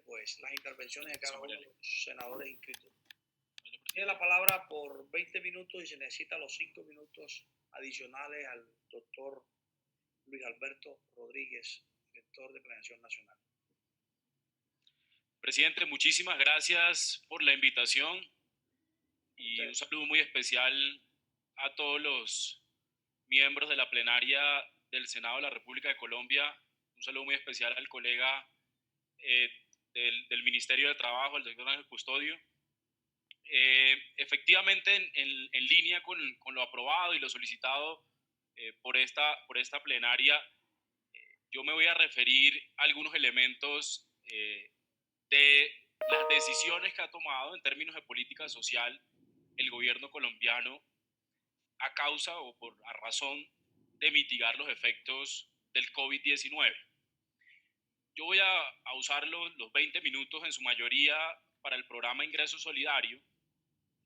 pues las intervenciones de cada uno de los senadores inscritos. Tiene la palabra por 20 minutos y se necesita los 5 minutos adicionales al doctor Luis Alberto Rodríguez, director de Planeación Nacional. Presidente, muchísimas gracias por la invitación y un saludo muy especial a todos los miembros de la plenaria del Senado de la República de Colombia. Un saludo muy especial al colega del Ministerio de Trabajo, el doctor Ángel Custodio. Efectivamente, en línea con lo aprobado y lo solicitado por esta plenaria, yo me voy a referir a algunos elementos de las decisiones que ha tomado en términos de política social el gobierno colombiano a causa o a razón de mitigar los efectos del COVID-19. Yo voy a usar los 20 minutos en su mayoría para el programa Ingreso Solidario,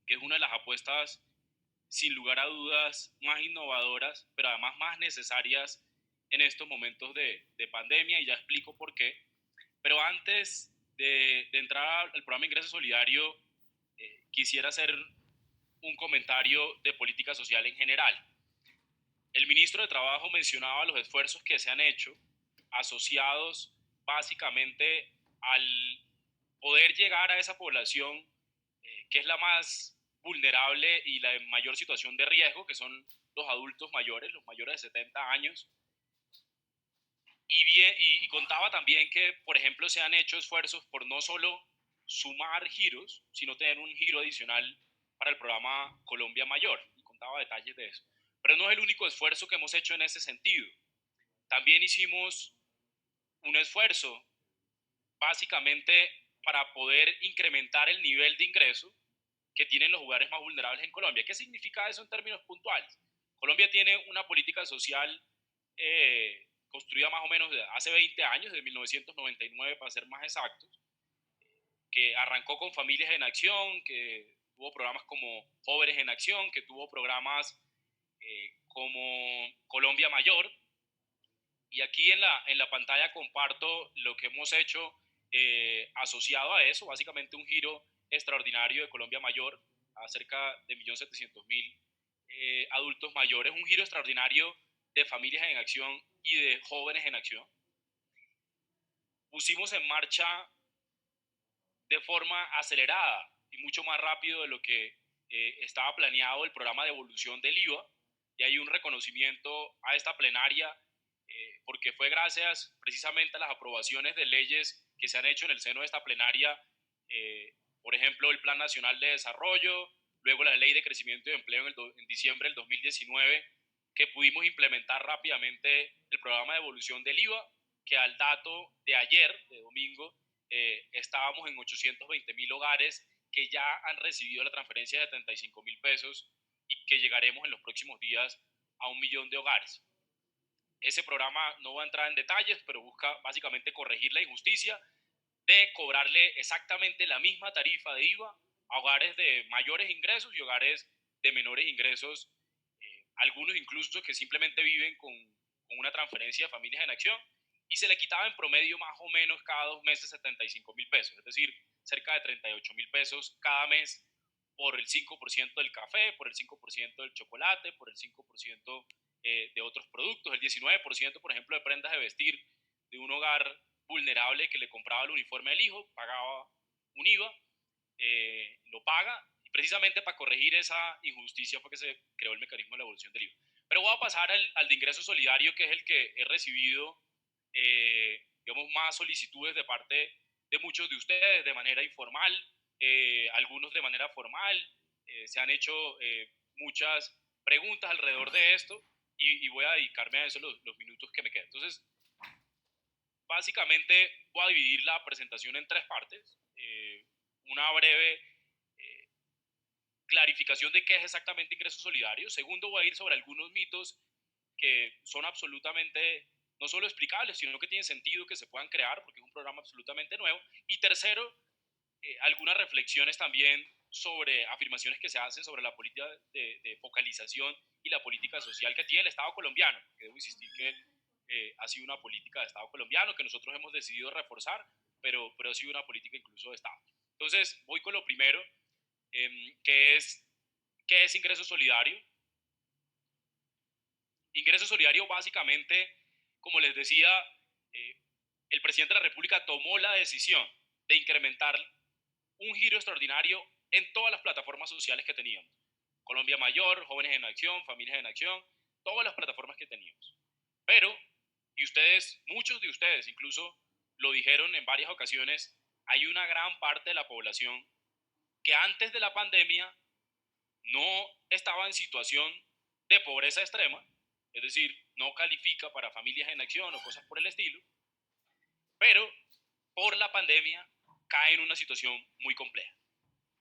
que es una de las apuestas sin lugar a dudas más innovadoras, pero además más necesarias en estos momentos de pandemia, y ya explico por qué. Pero antes de entrar al programa Ingreso Solidario, quisiera hacer un comentario de política social en general. El ministro de Trabajo mencionaba los esfuerzos que se han hecho asociados básicamente al poder llegar a esa población que es la más vulnerable y la de mayor situación de riesgo, que son los adultos mayores, los mayores de 70 años. Y contaba también que, por ejemplo, se han hecho esfuerzos por no solo sumar giros, sino tener un giro adicional para el programa Colombia Mayor. Y contaba detalles de eso. Pero no es el único esfuerzo que hemos hecho en ese sentido. También hicimos un esfuerzo básicamente para poder incrementar el nivel de ingreso que tienen los hogares más vulnerables en Colombia. ¿Qué significa eso en términos puntuales? Colombia tiene una política social construida más o menos hace 20 años, de 1999 para ser más exactos, que arrancó con Familias en Acción, que tuvo programas como Jóvenes en Acción, que tuvo programas como Colombia Mayor. Y aquí en la pantalla comparto lo que hemos hecho asociado a eso, básicamente un giro extraordinario de Colombia Mayor a cerca de 1.700.000 adultos mayores, un giro extraordinario de Familias en Acción y de Jóvenes en Acción. Pusimos en marcha de forma acelerada y mucho más rápido de lo que estaba planeado el programa de devolución del IVA, y hay un reconocimiento a esta plenaria porque fue gracias precisamente a las aprobaciones de leyes que se han hecho en el seno de esta plenaria, por ejemplo, el Plan Nacional de Desarrollo, luego la Ley de Crecimiento y Empleo en diciembre del 2019, que pudimos implementar rápidamente el programa de devolución del IVA, que al dato de ayer, de domingo, estábamos en 820.000 hogares que ya han recibido la transferencia de 75.000 pesos y que llegaremos en los próximos días a 1.000.000 de hogares. Ese programa no va a entrar en detalles, pero busca básicamente corregir la injusticia de cobrarle exactamente la misma tarifa de IVA a hogares de mayores ingresos y hogares de menores ingresos, algunos incluso que simplemente viven con una transferencia de Familias en Acción, y se le quitaba en promedio más o menos cada 2 meses 75.000 pesos, es decir, cerca de 38.000 pesos cada mes por el 5% del café, por el 5% del chocolate, por el 5% de otros productos, el 19%, por ejemplo, de prendas de vestir de un hogar vulnerable que le compraba el uniforme al hijo, pagaba un IVA, lo paga, y precisamente para corregir esa injusticia fue que se creó el mecanismo de la devolución del IVA. Pero voy a pasar al de ingreso solidario, que es el que he recibido, digamos, más solicitudes de parte de muchos de ustedes de manera informal, algunos de manera formal. Se han hecho muchas preguntas alrededor de esto, y voy a dedicarme a eso los minutos que me quedan. Entonces, básicamente voy a dividir la presentación en 3 partes. Una breve clarificación de qué es exactamente ingreso solidario. Segundo, voy a ir sobre algunos mitos que son absolutamente no solo explicables, sino que tienen sentido que se puedan crear porque es un programa absolutamente nuevo. Y tercero, algunas reflexiones también sobre afirmaciones que se hacen sobre la política de focalización y la política social que tiene el Estado colombiano, que debo insistir que ha sido una política de Estado colombiano que nosotros hemos decidido reforzar, pero ha sido una política incluso de Estado. Entonces, voy con lo primero, que es, ¿qué es ingreso solidario? Ingreso solidario básicamente, como les decía, eh, el presidente de la República tomó la decisión de incrementar un giro extraordinario en todas las plataformas sociales que teníamos. Colombia Mayor, Jóvenes en Acción, Familias en Acción, todas las plataformas que teníamos. Pero, y ustedes, muchos de ustedes incluso lo dijeron en varias ocasiones, hay una gran parte de la población que antes de la pandemia no estaba en situación de pobreza extrema, es decir, no califica para Familias en Acción o cosas por el estilo, pero por la pandemia cae en una situación muy compleja.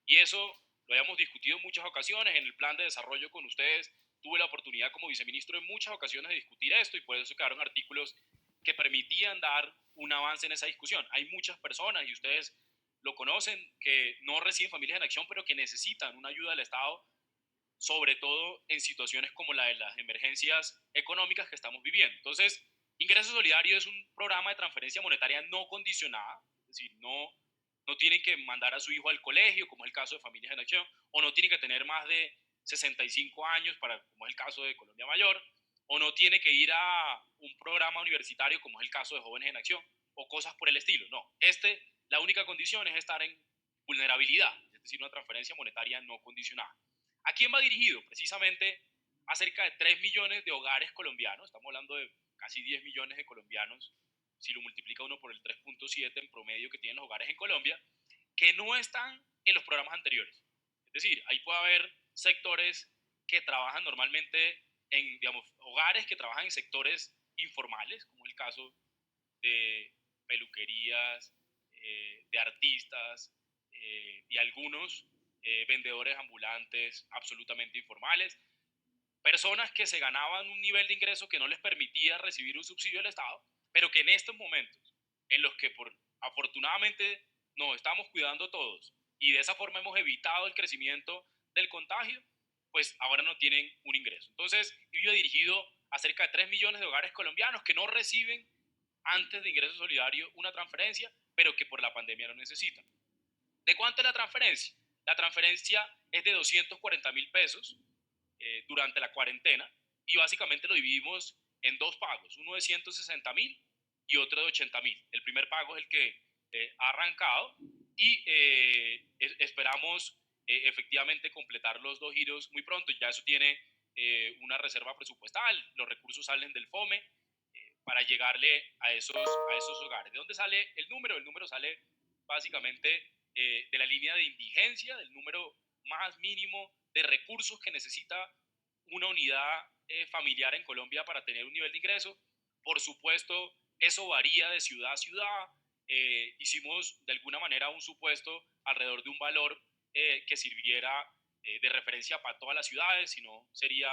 Y eso lo habíamos discutido en muchas ocasiones en el plan de desarrollo con ustedes. Tuve la oportunidad como viceministro en muchas ocasiones de discutir esto y por eso quedaron artículos que permitían dar un avance en esa discusión. Hay muchas personas, y ustedes lo conocen, que no reciben Familias en Acción, pero que necesitan una ayuda del Estado, sobre todo en situaciones como la de las emergencias económicas que estamos viviendo. Entonces, Ingreso Solidario es un programa de transferencia monetaria no condicionada, es decir, no tienen que mandar a su hijo al colegio, como es el caso de Familias en Acción, o no tienen que tener más de 65 años, como es el caso de Colombia Mayor, o no tiene que ir a un programa universitario, como es el caso de Jóvenes en Acción, o cosas por el estilo. No, la única condición es estar en vulnerabilidad, es decir, una transferencia monetaria no condicionada. ¿A quién va dirigido? Precisamente a cerca de 3 millones de hogares colombianos, estamos hablando de casi 10 millones de colombianos, si lo multiplica uno por el 3.7 en promedio que tienen los hogares en Colombia, que no están en los programas anteriores. Es decir, ahí puede haber sectores que trabajan normalmente en, digamos, hogares que trabajan en sectores informales, como el caso de peluquerías, de artistas y algunos vendedores ambulantes absolutamente informales, personas que se ganaban un nivel de ingreso que no les permitía recibir un subsidio del Estado, pero que en estos momentos, en los que afortunadamente nos estamos cuidando todos y de esa forma hemos evitado el crecimiento del contagio, pues ahora no tienen un ingreso. Entonces, yo he dirigido a cerca de 3 millones de hogares colombianos que no reciben antes de ingreso solidario una transferencia, pero que por la pandemia lo necesitan. ¿De cuánto es la transferencia? La transferencia es de 240.000 pesos durante la cuarentena y básicamente lo dividimos en dos pagos, uno de 160.000 y otro de 80.000. El primer pago es el que ha arrancado y esperamos efectivamente completar los dos giros muy pronto. Ya eso tiene una reserva presupuestal, los recursos salen del FOME para llegarle a esos hogares. ¿De dónde sale el número? El número sale básicamente de la línea de indigencia, del número más mínimo de recursos que necesita una unidad familiar en Colombia para tener un nivel de ingreso. Por supuesto, eso varía de ciudad a ciudad. Hicimos de alguna manera un supuesto alrededor de un valor que sirviera de referencia para todas las ciudades, si no sería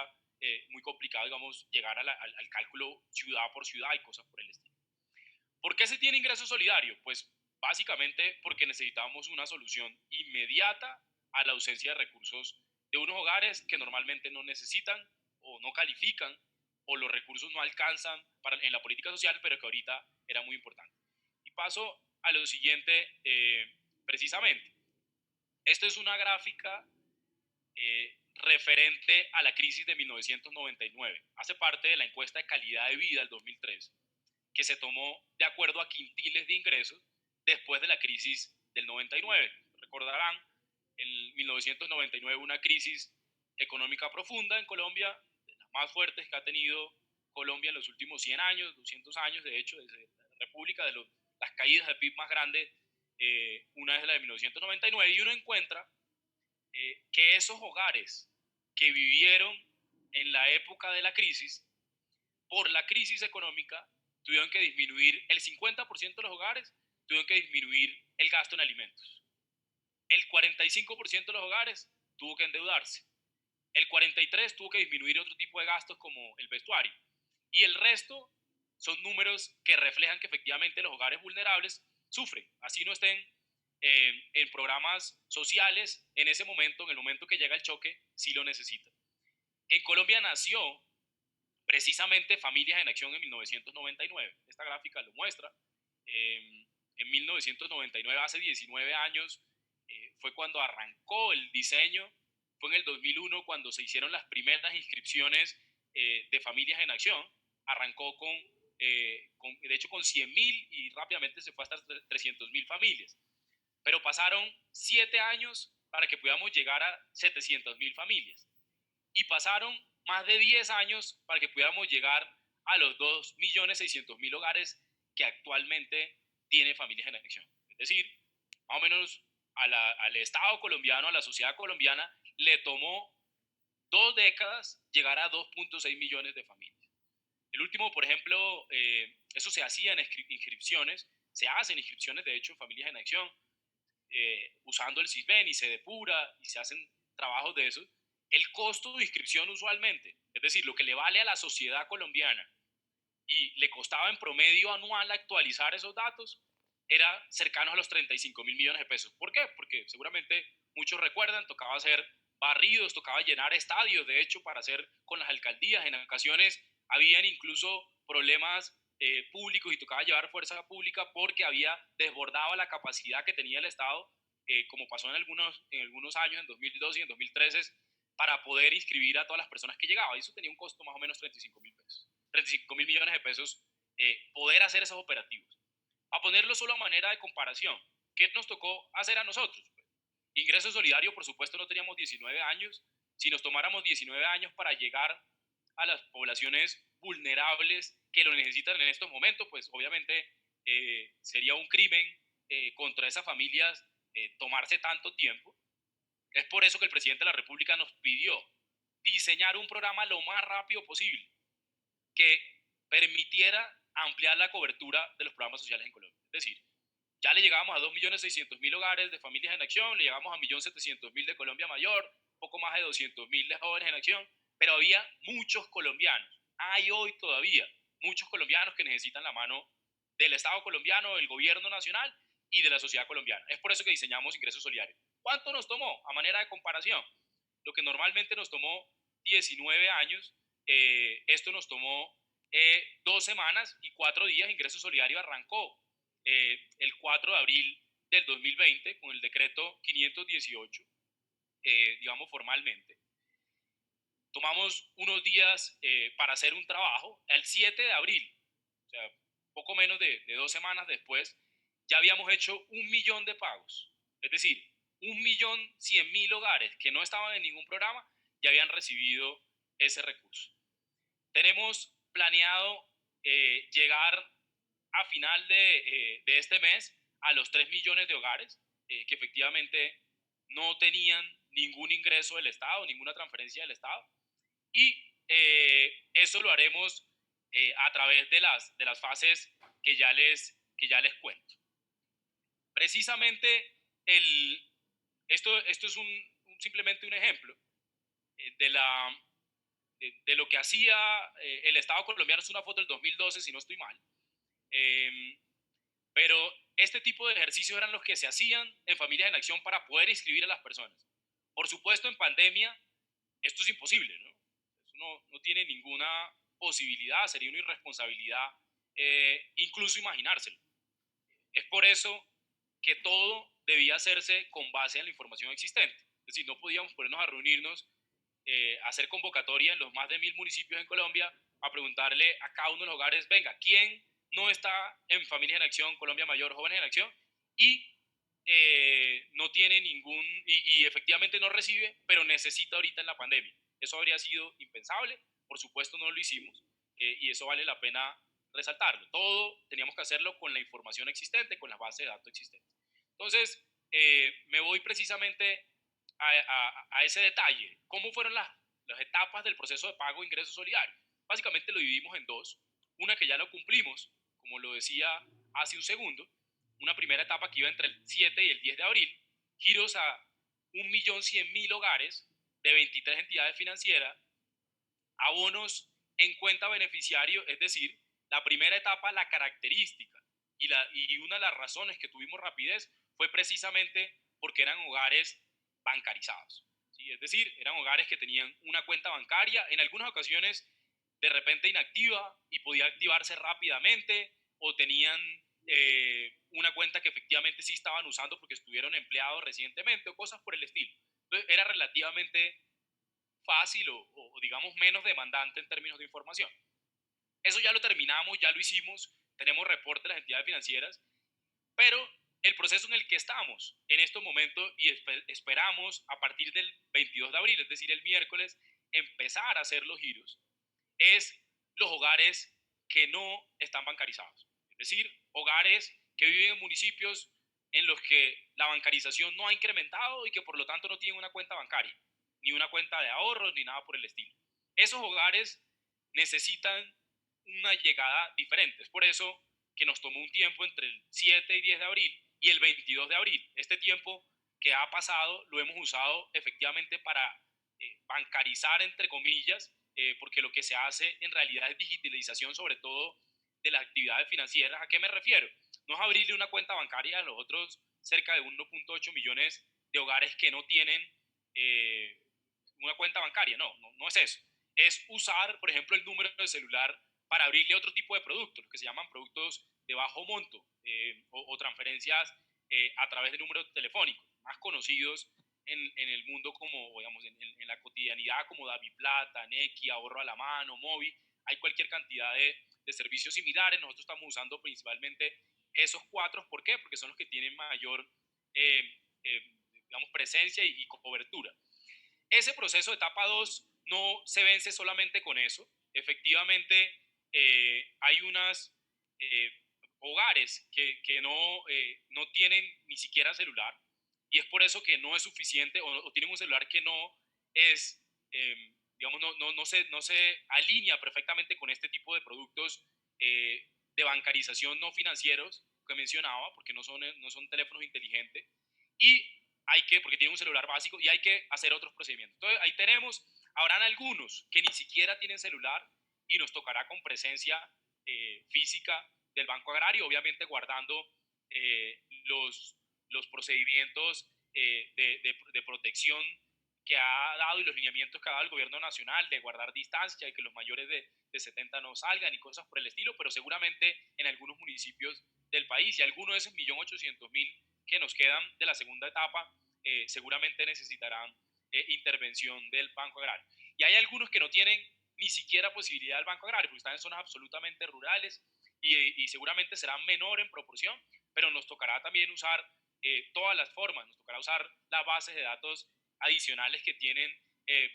muy complicado, digamos, llegar al cálculo ciudad por ciudad y cosas por el estilo. ¿Por qué se tiene ingreso solidario? Pues básicamente porque necesitamos una solución inmediata a la ausencia de recursos de unos hogares que normalmente no necesitan o no califican o los recursos no alcanzan en la política social, pero que ahorita era muy importante. Y paso a lo siguiente, precisamente. Esto es una gráfica referente a la crisis de 1999. Hace parte de la encuesta de calidad de vida del 2003, que se tomó de acuerdo a quintiles de ingresos después de la crisis del 99. Recordarán, en 1999 una crisis económica profunda en Colombia, de las más fuertes que ha tenido Colombia en los últimos 100 años, 200 años, de hecho, desde la República, las caídas de PIB más grandes, una es la de 1999, y uno encuentra que esos hogares que vivieron en la época de la crisis, por la crisis económica, tuvieron que disminuir el 50% de los hogares, tuvieron que disminuir el gasto en alimentos. El 45% de los hogares tuvo que endeudarse. El 43% tuvo que disminuir otro tipo de gastos como el vestuario. Y el resto son números que reflejan que efectivamente los hogares vulnerables sufren, así no estén en programas sociales en ese momento, en el momento que llega el choque, sí lo necesitan. En Colombia nació precisamente Familias en Acción en 1999. Esta gráfica lo muestra. en 1999, hace 19 años, fue cuando arrancó el diseño. Fue en el 2001 cuando se hicieron las primeras inscripciones de Familias en Acción. Arrancó de hecho, con 100.000 y rápidamente se fue hasta 300.000 familias. Pero pasaron 7 años para que pudiéramos llegar a 700.000 familias. Y pasaron más de 10 años para que pudiéramos llegar a los 2.600.000 hogares que actualmente tiene Familias en Acción. Es decir, más o menos al Estado colombiano, a la sociedad colombiana, le tomó 2 décadas llegar a 2.6 millones de familias. El último, por ejemplo, eso se hacía en inscripciones, se hacen inscripciones, de hecho, en Familias en Acción, usando el CISBEN, y se depura y se hacen trabajos de eso. El costo de inscripción usualmente, es decir, lo que le vale a la sociedad colombiana y le costaba en promedio anual actualizar esos datos, era cercano a los 35.000 millones de pesos. ¿Por qué? Porque seguramente muchos recuerdan, tocaba hacer barridos, tocaba llenar estadios, de hecho, para hacer con las alcaldías. En ocasiones habían incluso problemas públicos y tocaba llevar fuerza pública porque desbordaba la capacidad que tenía el Estado, como pasó en algunos años, en 2012 y en 2013, para poder inscribir a todas las personas que llegaban. Y eso tenía un costo más o menos 35.000 pesos. 35.000 millones de pesos, poder hacer esos operativos. A ponerlo solo a manera de comparación, ¿qué nos tocó hacer a nosotros? Ingreso Solidario, por supuesto, no teníamos 19 años. Si nos tomáramos 19 años para llegar a las poblaciones vulnerables que lo necesitan en estos momentos, pues obviamente sería un crimen contra esas familias tomarse tanto tiempo. Es por eso que el presidente de la República nos pidió diseñar un programa lo más rápido posible que permitiera ampliar la cobertura de los programas sociales en Colombia. Es decir, ya le llegábamos a 2.600.000 hogares de Familias en Acción, le llegamos a 1.700.000 de Colombia Mayor, poco más de 200.000 de Jóvenes en Acción, pero había muchos colombianos, hay hoy todavía muchos colombianos que necesitan la mano del Estado colombiano, del gobierno nacional y de la sociedad colombiana. Es por eso que diseñamos Ingreso Solidario. ¿Cuánto nos tomó? A manera de comparación, lo que normalmente nos tomó 19 años, esto nos tomó 2 semanas y 4 días. Ingreso Solidario arrancó el 4 de abril del 2020 con el decreto 518, digamos formalmente. Tomamos unos días para hacer un trabajo. El 7 de abril, o sea, poco menos de 2 semanas después, ya habíamos hecho 1 millón de pagos. Es decir, 1.100.000 hogares que no estaban en ningún programa ya habían recibido ese recurso. Tenemos planeado llegar a final de este mes a los 3 millones de hogares que efectivamente no tenían ningún ingreso del Estado, ninguna transferencia del Estado. Y eso lo haremos a través de las fases que ya les cuento. Precisamente esto es simplemente un ejemplo de lo que hacía el Estado colombiano. Es una foto del 2012, si no estoy mal. Pero este tipo de ejercicios eran los que se hacían en Familias en Acción para poder inscribir a las personas. Por supuesto, en pandemia esto es imposible, ¿no? Eso no tiene ninguna posibilidad, sería una irresponsabilidad incluso imaginárselo. Es por eso que todo debía hacerse con base en la información existente. Es decir, no podíamos ponernos a reunirnos, hacer convocatoria en los más de 1.000 municipios en Colombia, a preguntarle a cada uno de los hogares, venga, ¿quién no está en Familias en Acción, Colombia Mayor, Jóvenes en Acción? Y no tiene y efectivamente no recibe, pero necesita ahorita en la pandemia. Eso habría sido impensable, por supuesto no lo hicimos, y eso vale la pena resaltarlo. Todo teníamos que hacerlo con la información existente, con las bases de datos existentes. Entonces, me voy precisamente a ese detalle. ¿Cómo fueron las etapas del proceso de pago de ingreso solidario? Básicamente lo dividimos en 2. Una que ya lo cumplimos, como lo decía hace un segundo. Una primera etapa que iba entre el 7 y el 10 de abril. Giros a 1.100.000 hogares de 23 entidades financieras. Abonos en cuenta beneficiario, es decir, la primera etapa, la característica y una de las razones que tuvimos rapidez fue precisamente porque eran hogares bancarizados, ¿sí? Es decir, eran hogares que tenían una cuenta bancaria, en algunas ocasiones de repente inactiva y podía activarse rápidamente, o tenían una cuenta que efectivamente sí estaban usando porque estuvieron empleados recientemente o cosas por el estilo. Entonces era relativamente fácil o digamos menos demandante en términos de información. Eso ya lo terminamos, ya lo hicimos, tenemos reporte de las entidades financieras, pero el proceso en el que estamos en estos momentos y esperamos a partir del 22 de abril, es decir, el miércoles, empezar a hacer los giros, es los hogares que no están bancarizados. Es decir, hogares que viven en municipios en los que la bancarización no ha incrementado y que por lo tanto no tienen una cuenta bancaria, ni una cuenta de ahorros, ni nada por el estilo. Esos hogares necesitan una llegada diferente. Es por eso que nos tomó un tiempo entre el 7 y 10 de abril y el 22 de abril. Este tiempo que ha pasado lo hemos usado efectivamente para bancarizar, entre comillas, porque lo que se hace en realidad es digitalización, sobre todo de las actividades financieras. ¿A qué me refiero? No es abrirle una cuenta bancaria a los otros cerca de 1.8 millones de hogares que no tienen una cuenta bancaria. No es eso. Es usar, por ejemplo, el número de celular para abrirle otro tipo de productos, los que se llaman productos de bajo monto o transferencias a través de números telefónicos, más conocidos en el mundo como, digamos, en la cotidianidad como DaviPlata, Nequi, Ahorro a la Mano, Movi. Hay cualquier cantidad de servicios similares. Nosotros estamos usando principalmente esos cuatro. ¿Por qué? Porque son los que tienen mayor, digamos, presencia y cobertura. Ese proceso de etapa 2 no se vence solamente con eso. Efectivamente, hay unos hogares que no tienen ni siquiera celular y es por eso que no es suficiente o tienen un celular que no es, digamos, no se alinea perfectamente con este tipo de productos de bancarización no financieros que mencionaba, porque no son teléfonos inteligentes. Y porque tienen un celular básico y hay que hacer otros procedimientos. Entonces, ahí tenemos, habrán algunos que ni siquiera tienen celular y nos tocará con presencia física del Banco Agrario, obviamente guardando los procedimientos de protección que ha dado y los lineamientos que ha dado el gobierno nacional de guardar distancia y que los mayores de 70 no salgan y cosas por el estilo, pero seguramente en algunos municipios del país y algunos de esos 1.800.000 que nos quedan de la segunda etapa seguramente necesitarán intervención del Banco Agrario. Y hay algunos que no tienen ni siquiera posibilidad del Banco Agrario porque están en zonas absolutamente rurales y seguramente serán menor en proporción, pero nos tocará también usar todas las formas, nos tocará usar las bases de datos adicionales que tienen,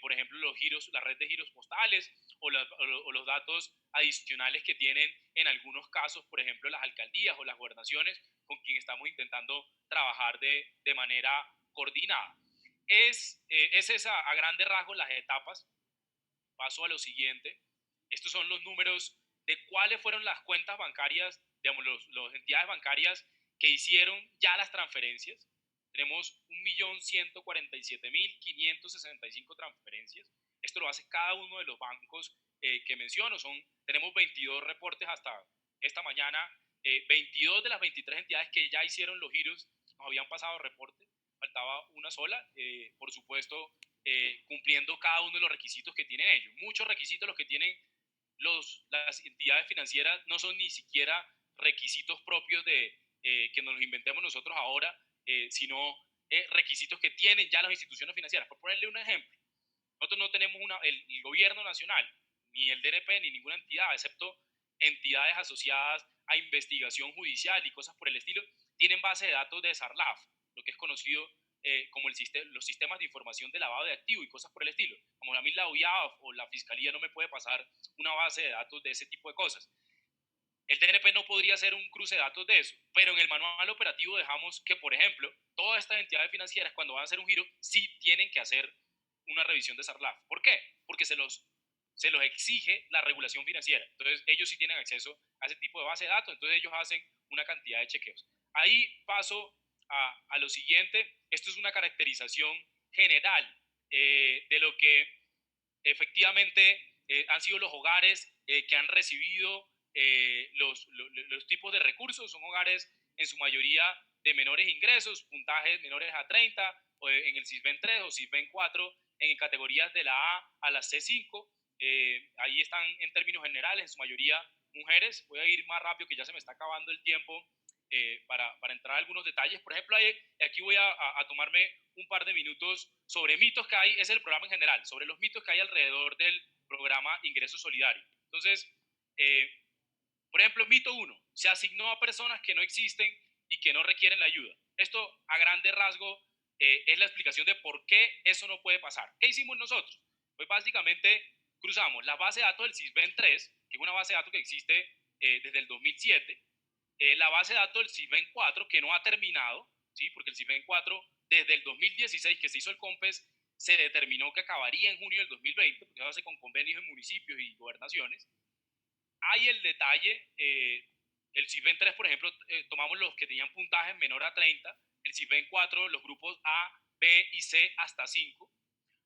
por ejemplo, la red de giros postales o los datos adicionales que tienen en algunos casos, por ejemplo, las alcaldías o las gobernaciones con quien estamos intentando trabajar de manera coordinada. Es esa, a grandes rasgos, las etapas. Paso a lo siguiente. Estos son los números de cuáles fueron las cuentas bancarias, digamos, las entidades bancarias que hicieron ya las transferencias. Tenemos 1.147.565 transferencias. Esto lo hace cada uno de los bancos que menciono. Tenemos 22 reportes hasta esta mañana. 22 de las 23 entidades que ya hicieron los giros nos habían pasado reporte. Faltaba una sola. Por supuesto, cumpliendo cada uno de los requisitos que tienen ellos. Muchos requisitos los que tienen las entidades financieras no son ni siquiera requisitos propios de que nos los inventemos nosotros ahora, sino requisitos que tienen ya las instituciones financieras. Por ponerle un ejemplo, nosotros no tenemos el gobierno nacional, ni el DNP, ni ninguna entidad, excepto entidades asociadas a investigación judicial y cosas por el estilo, tienen base de datos de SARLAF, lo que es conocido como los sistemas de información de lavado de activos y cosas por el estilo. Como a mí la OIAF o la Fiscalía no me puede pasar una base de datos de ese tipo de cosas. El DNP no podría hacer un cruce de datos de eso, pero en el manual operativo dejamos que, por ejemplo, todas estas entidades financieras cuando van a hacer un giro sí tienen que hacer una revisión de SARLAF. ¿Por qué? Porque se los exige la regulación financiera. Entonces ellos sí tienen acceso a ese tipo de base de datos, entonces ellos hacen una cantidad de chequeos. Ahí paso a lo siguiente. Esto es una caracterización general de lo que efectivamente han sido los hogares que han recibido los tipos de recursos. Son hogares en su mayoría de menores ingresos, puntajes menores a 30, o en el CISBEN 3 o CISBEN 4, en categorías de la A la C5. Ahí están en términos generales, en su mayoría mujeres. Voy a ir más rápido que ya se me está acabando el tiempo para entrar a algunos detalles. Por ejemplo, aquí voy a tomarme un par de minutos sobre mitos que hay, es el programa en general, sobre los mitos que hay alrededor del programa Ingreso Solidario. Entonces, por ejemplo, mito 1, se asignó a personas que no existen y que no requieren la ayuda. Esto, a grande rasgo, es la explicación de por qué eso no puede pasar. ¿Qué hicimos nosotros? Pues básicamente cruzamos la base de datos del SISBEN 3, que es una base de datos que existe desde el 2007, la base de datos del SISBEN 4, que no ha terminado, ¿sí? Porque el SISBEN 4, desde el 2016 que se hizo el COMPES, se determinó que acabaría en junio del 2020, porque se hace con convenios en municipios y gobernaciones. Hay el detalle, el SISBEN 3, por ejemplo, tomamos los que tenían puntajes menor a 30, el SISBEN 4, los grupos A, B y C hasta 5.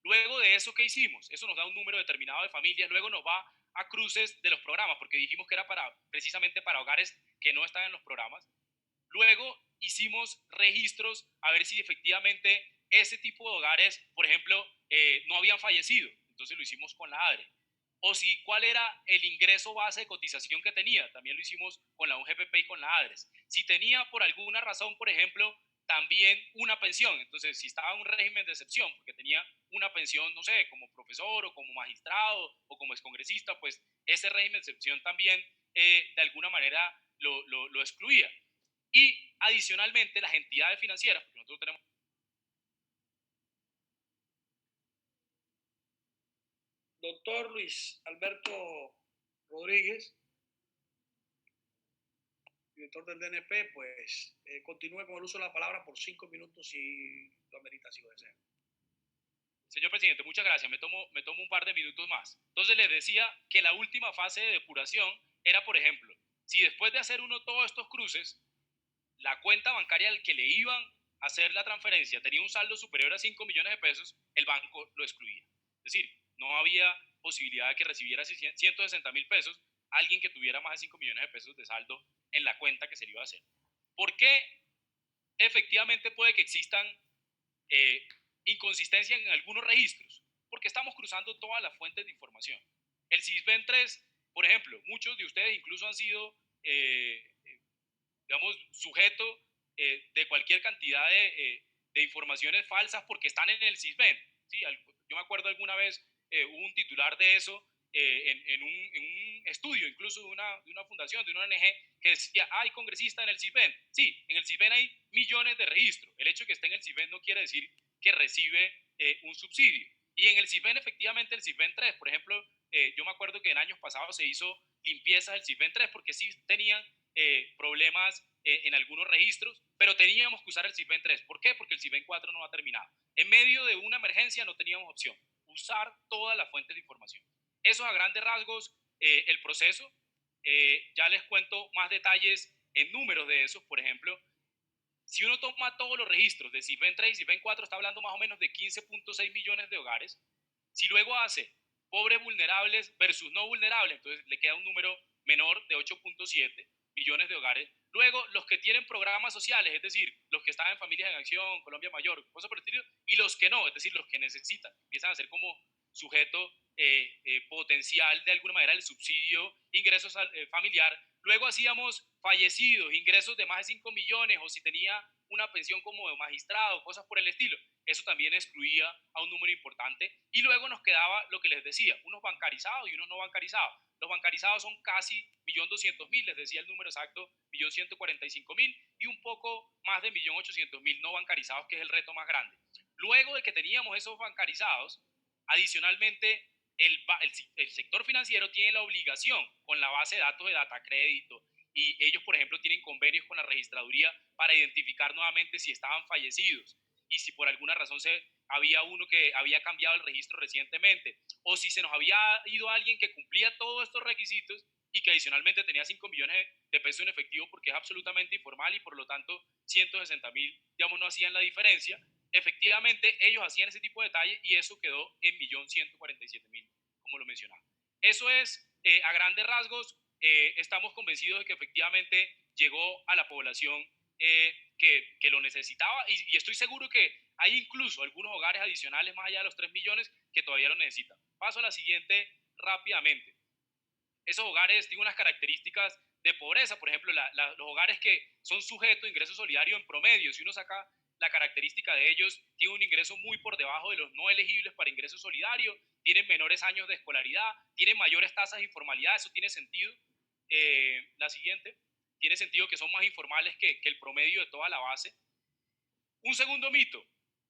Luego de eso, ¿qué hicimos? Eso nos da un número determinado de familias, luego nos va a cruces de los programas, porque dijimos que era precisamente para hogares que no están en los programas. Luego hicimos registros a ver si efectivamente ese tipo de hogares, por ejemplo, no habían fallecido. Entonces lo hicimos con la ADRE. O si cuál era el ingreso base de cotización que tenía. También lo hicimos con la UGPP y con la ADRES. Si tenía por alguna razón, por ejemplo, también una pensión. Entonces, si estaba en un régimen de excepción, porque tenía una pensión, no sé, como profesor o como magistrado o como excongresista, pues ese régimen de excepción también de alguna manera lo excluía. Y adicionalmente las entidades financieras, porque nosotros tenemos... Doctor Luis Alberto Rodríguez, director del DNP, pues continúe con el uso de la palabra por 5 minutos si lo amerita, si lo desea. Señor presidente, muchas gracias. Me tomo un par de minutos más. Entonces les decía que la última fase de depuración era, por ejemplo, si después de hacer uno todos estos cruces, la cuenta bancaria al que le iban a hacer la transferencia tenía un saldo superior a 5 millones de pesos, el banco lo excluía. Es decir, no había posibilidad de que recibiera 160.000 pesos alguien que tuviera más de 5 millones de pesos de saldo en la cuenta que se le iba a hacer. ¿Por qué efectivamente puede que existan inconsistencias en algunos registros? Porque estamos cruzando todas las fuentes de información. El SISBEN 3, por ejemplo, muchos de ustedes incluso han sido digamos, sujeto de cualquier cantidad de informaciones falsas porque están en el SISBEN. ¿Sí? Yo me acuerdo alguna vez, hubo un titular de eso en un estudio, incluso de una fundación, de una ONG, que decía, hay congresista en el SISBEN. Sí, en el SISBEN hay millones de registros. El hecho de que esté en el SISBEN no quiere decir que recibe un subsidio. Y en el SISBEN, efectivamente, el SISBEN 3, por ejemplo, yo me acuerdo que en años pasados se hizo limpieza del SISBEN 3 porque sí tenían problemas en algunos registros, pero teníamos que usar el SISBEN 3. ¿Por qué? Porque el SISBEN 4 no ha terminado. En medio de una emergencia no teníamos opción. Usar todas las fuentes de información. Eso a grandes rasgos el proceso. Ya les cuento más detalles en números de esos. Por ejemplo, si uno toma todos los registros de SISBEN 3 y SISBEN 4, está hablando más o menos de 15.6 millones de hogares. Si luego hace pobres vulnerables versus no vulnerables, entonces le queda un número menor de 8.7 millones de hogares. Luego, los que tienen programas sociales, es decir, los que están en Familias en Acción, Colombia Mayor, cosas por el estilo, y los que no, es decir, los que necesitan, empiezan a ser como sujeto potencial de alguna manera el subsidio ingresos familiar. Luego hacíamos fallecidos, ingresos de más de 5 millones, o si tenía una pensión como de magistrado, cosas por el estilo. Eso también excluía a un número importante. Y luego nos quedaba lo que les decía, unos bancarizados y unos no bancarizados. Los bancarizados son casi 1.200.000, les decía el número exacto, 1.145.000, y un poco más de 1.800.000 no bancarizados, que es el reto más grande. Luego de que teníamos esos bancarizados, adicionalmente el sector financiero tiene la obligación con la base de datos de data crédito, y ellos, por ejemplo, tienen convenios con la registraduría para identificar nuevamente si estaban fallecidos y si por alguna razón había uno que había cambiado el registro recientemente, o si se nos había ido alguien que cumplía todos estos requisitos y que adicionalmente tenía 5 millones de pesos en efectivo, porque es absolutamente informal y por lo tanto 160.000, digamos, no hacían la diferencia. Efectivamente, ellos hacían ese tipo de detalles y eso quedó en 1.147.000, como lo mencionaba. Eso es, a grandes rasgos, estamos convencidos de que efectivamente llegó a la población que lo necesitaba, y estoy seguro que hay incluso algunos hogares adicionales más allá de los 3 millones que todavía lo necesitan. Paso a la siguiente rápidamente. Esos hogares tienen unas características de pobreza. Por ejemplo, los hogares que son sujetos de ingreso solidario en promedio, si uno saca la característica de ellos, tienen un ingreso muy por debajo de los no elegibles para ingreso solidario, tienen menores años de escolaridad, tienen mayores tasas de informalidad. Eso tiene sentido. La siguiente, tiene sentido que son más informales que el promedio de toda la base. Un segundo mito: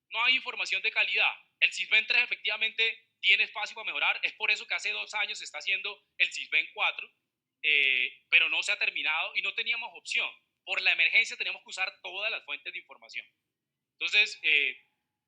no hay información de calidad. El CISBEN 3 efectivamente tiene espacio para mejorar, es por eso que hace 2 años se está haciendo el CISBEN 4, pero no se ha terminado y no teníamos opción. Por la emergencia teníamos que usar todas las fuentes de información. Entonces,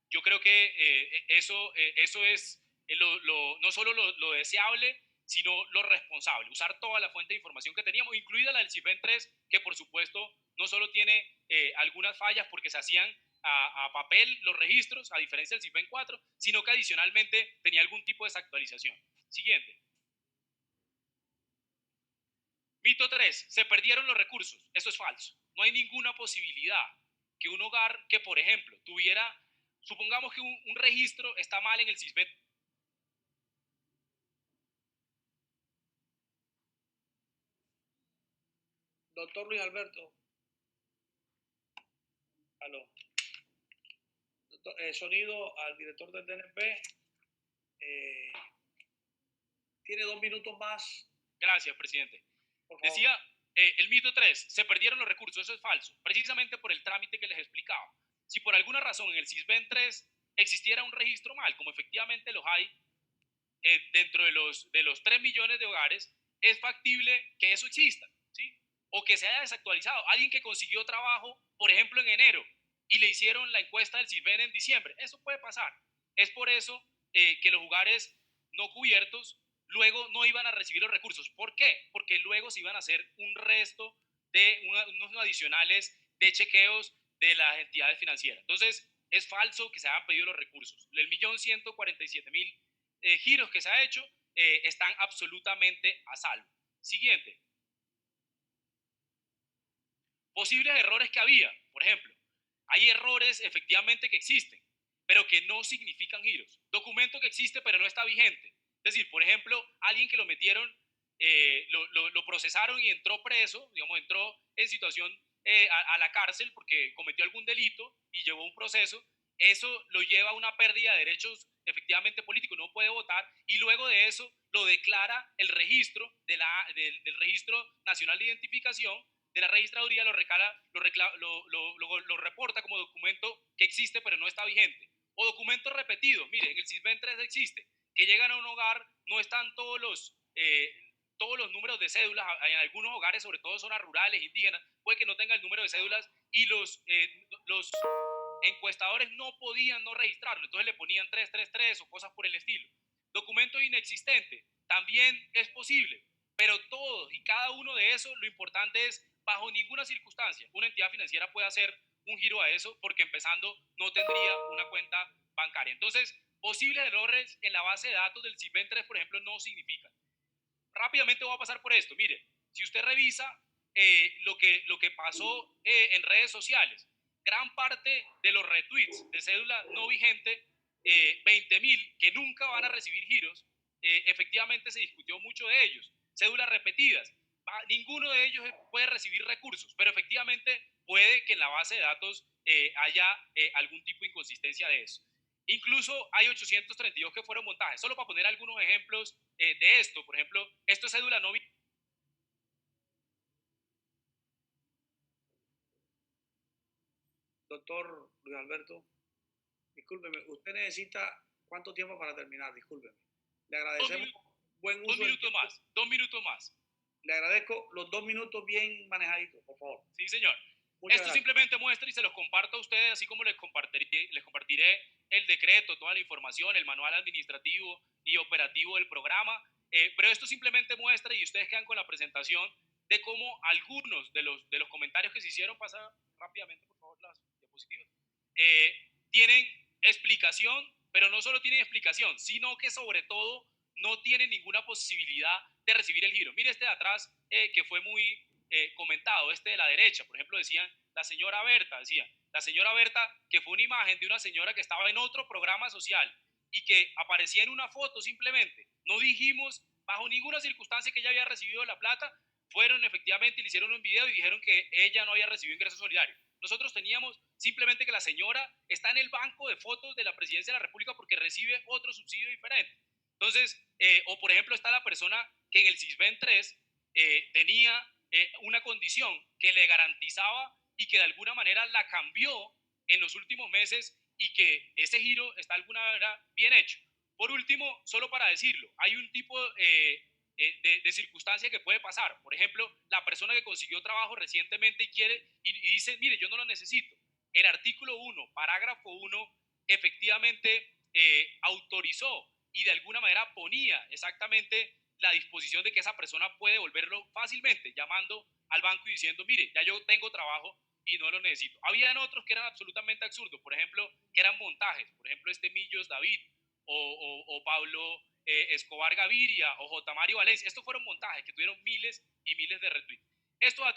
yo creo que eso es no solo lo deseable, sino lo responsable, usar toda la fuente de información que teníamos, incluida la del CISBEN 3, que por supuesto no solo tiene algunas fallas porque se hacían a papel los registros, a diferencia del CISBEN 4, sino que adicionalmente tenía algún tipo de desactualización. Siguiente. Mito 3, se perdieron los recursos. Eso es falso. No hay ninguna posibilidad que un hogar que, por ejemplo, tuviera, supongamos que un registro está mal en el CISBEN. Doctor Luis Alberto. Aló. Sonido al director del DNP. Tiene 2 minutos más. Gracias, presidente. Decía, el mito 3, se perdieron los recursos. Eso es falso, precisamente por el trámite que les explicaba. Si por alguna razón en el CISBEN 3 existiera un registro mal, como efectivamente los hay dentro de los 3 millones de hogares, es factible que eso exista, ¿sí? O que se haya desactualizado. Alguien que consiguió trabajo, por ejemplo, en enero, y le hicieron la encuesta del CISBEN en diciembre. Eso puede pasar. Es por eso que los hogares no cubiertos luego no iban a recibir los recursos. ¿Por qué? Porque luego se iban a hacer un resto de unos adicionales de chequeos de las entidades financieras. Entonces, es falso que se hayan pedido los recursos. El 1.147.000 giros que se ha hecho están absolutamente a salvo. Siguiente. Posibles errores que había. Por ejemplo, hay errores efectivamente que existen, pero que no significan giros. Documento que existe pero no está vigente. Es decir, por ejemplo, alguien que lo metieron, lo procesaron y entró preso, digamos, entró en situación a la cárcel porque cometió algún delito y llevó un proceso. Eso lo lleva a una pérdida de derechos efectivamente políticos, no puede votar, y luego de eso lo declara el registro del Registro Nacional de Identificación de la registraduría, lo reporta como documento que existe pero no está vigente. O documentos repetidos. Miren, en el CISBEN 3 existe que llegan a un hogar, no están todos los números de cédulas. En algunos hogares, sobre todo zonas rurales, indígenas, puede que no tenga el número de cédulas y los encuestadores no podían no registrarlo, entonces le ponían 333 o cosas por el estilo. Documento inexistente, también es posible, pero todos y cada uno de esos, lo importante es, bajo ninguna circunstancia una entidad financiera puede hacer un giro a eso, porque empezando no tendría una cuenta bancaria. Entonces, posibles errores en la base de datos del CISBEN 3, por ejemplo, no significan. Rápidamente voy a pasar por esto. Mire, si usted revisa lo que pasó en redes sociales, gran parte de los retweets de cédula no vigente, 20.000 que nunca van a recibir giros, efectivamente se discutió mucho de ellos. Cédulas repetidas, ninguno de ellos puede recibir recursos, pero efectivamente puede que en la base de datos haya algún tipo de inconsistencia de eso. Incluso hay 832 que fueron montajes. Solo para poner algunos ejemplos de esto, por ejemplo, esto es cédula no vigente. Doctor Luis Alberto, discúlpeme, usted necesita ¿cuánto tiempo para terminar? Discúlpeme. Le agradecemos buen uso. 2 minutos más, 2 minutos más. Le agradezco los 2 minutos bien manejaditos, por favor. Sí, señor. Esto simplemente muestra y se los comparto a ustedes, así como les compartiré el decreto, toda la información, el manual administrativo y operativo del programa. Pero esto simplemente muestra, y ustedes quedan con la presentación, de cómo algunos de los comentarios que se hicieron, pasa rápidamente, por favor, las diapositivas, tienen explicación, pero no solo tienen explicación, sino que sobre todo no tienen ninguna posibilidad de recibir el giro. Mire este de atrás, que fue muy comentado, este de la derecha, por ejemplo, decían la señora Berta, que fue una imagen de una señora que estaba en otro programa social y que aparecía en una foto simplemente. No dijimos bajo ninguna circunstancia que ella había recibido la plata, fueron efectivamente y le hicieron un video y dijeron que ella no había recibido ingreso solidario. Nosotros teníamos simplemente que la señora está en el banco de fotos de la presidencia de la República porque recibe otro subsidio diferente. Entonces, o por ejemplo está la persona que en el Sisbén 3 tenía una condición que le garantizaba y que de alguna manera la cambió en los últimos meses y que ese giro está de alguna manera bien hecho. Por último, solo para decirlo, hay un tipo de circunstancia que puede pasar. Por ejemplo, la persona que consiguió trabajo recientemente y dice, mire, yo no lo necesito. El artículo 1, parágrafo 1, efectivamente autorizó y de alguna manera ponía exactamente la disposición de que esa persona puede devolverlo fácilmente, llamando al banco y diciendo, mire, ya yo tengo trabajo y no lo necesito. Habían otros que eran absolutamente absurdos, por ejemplo, que eran montajes, por ejemplo, Millos David o Pablo Escobar Gaviria o J. Mario Valencia. Estos fueron montajes que tuvieron miles y miles de retweets. Esto en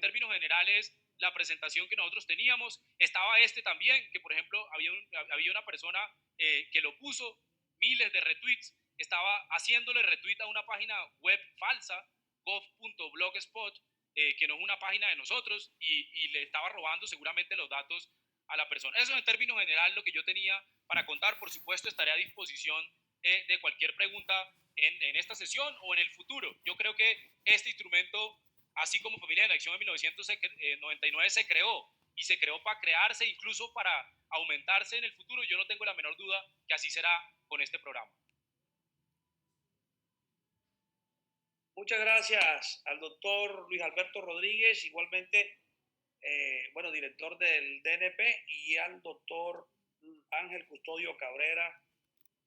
términos generales, la presentación que nosotros teníamos. Estaba también, que por ejemplo había una persona que lo puso, miles de retweets, estaba haciéndole retweet a una página web falsa, gov.blogspot, que no es una página de nosotros, y le estaba robando seguramente los datos a la persona. Eso en términos general lo que yo tenía para contar. Por supuesto, estaré a disposición de cualquier pregunta en esta sesión o en el futuro. Yo creo que este instrumento, así como Familias en Acción en 1999 se creó, y se creó para crearse, incluso para aumentarse en el futuro. Yo no tengo la menor duda que así será con este programa. Muchas gracias al doctor Luis Alberto Rodríguez, igualmente, bueno, director del DNP, y al doctor Ángel Custodio Cabrera,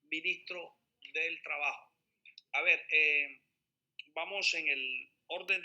ministro del Trabajo. A ver, vamos en el orden